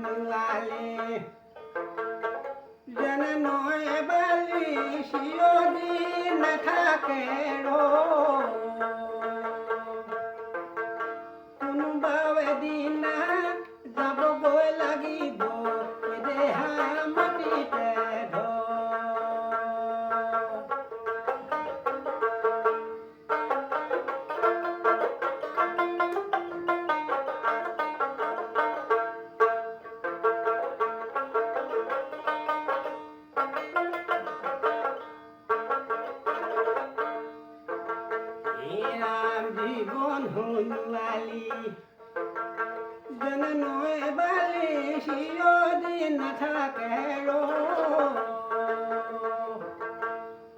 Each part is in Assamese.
সোণোৱালে যেনে নৈ বালি চিৰদি নাথাকে কোনোবা এদিনা যাবগৈ লাগিব দেহা মাটিতে জীবন সোণোৱালী যেনে নৈ বালি চিৰদিন নাথাকে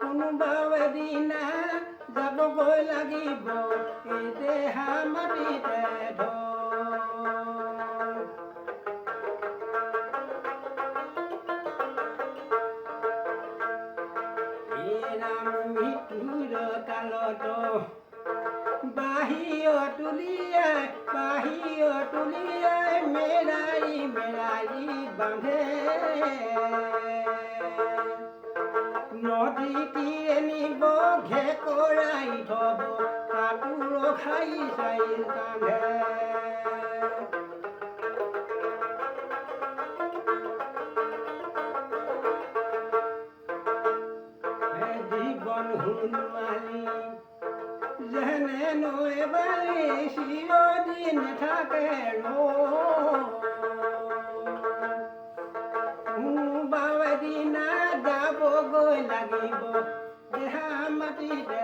কোনোবা এদিনা যাবগৈ লাগিব এই দেহা মাটিতে মৃত্যুৰ কালত বাহিৰত উলিয়াই মেৰাই বান্ধে নদী তীৰে নিব ঘেকৰাই থব কাপোৰ খাই চাই কান্ধে জীবন সোণোৱালী যেনে নৈ বালি চিৰদিন থাকে কোনোবা এদিনা যাবগৈ লাগিব দেহা মাটিতে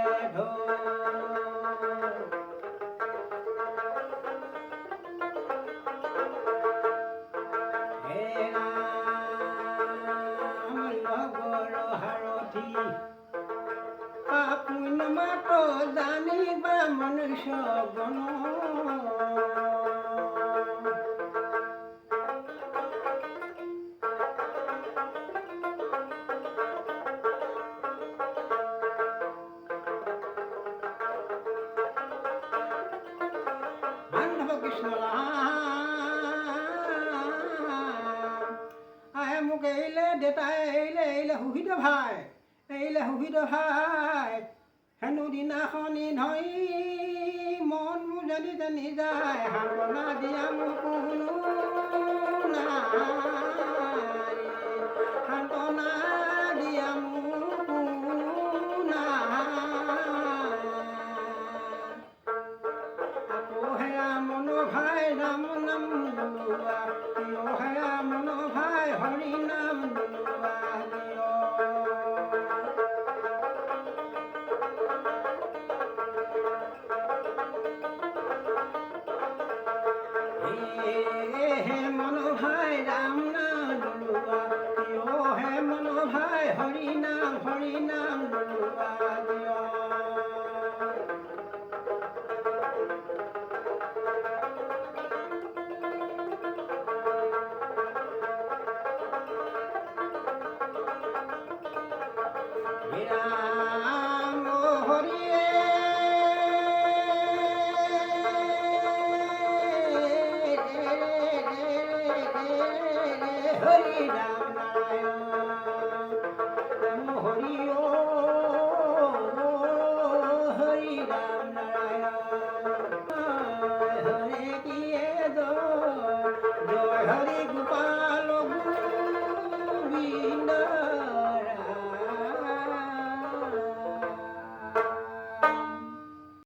লগৰ সাৰথি পুণ্য মাত জানিবা মনুষ্য গণ বান্ধৱ কৃষ্ণ আহে মোক এৰিলে দেউতাই এৰিলে সুহিত ভাই হেনো দিনাখনি ধৰি মন মোৰ জানি যায় সান্তনা দিয়া মোৰ কোনো নাই সান্তনা দিয়া মোৰ কোনো নাই আকৌ হেৰা মন ভাই ৰাম নাম লোৱা প্ৰিয় হেৰা মন ভাই হৰি নাম লোৱা হে মন ভাই ৰাম নাম লোৱা প্ৰিয় হে মন ভাই হৰি নাম লোৱা ৰাম হৰি হৰি ৰাম নাৰায়ণ ৰাম হৰি হৰি ৰাম নাৰায়ণ হৰে কিয়ে জয় হৰি গোপাল গোবিন্দ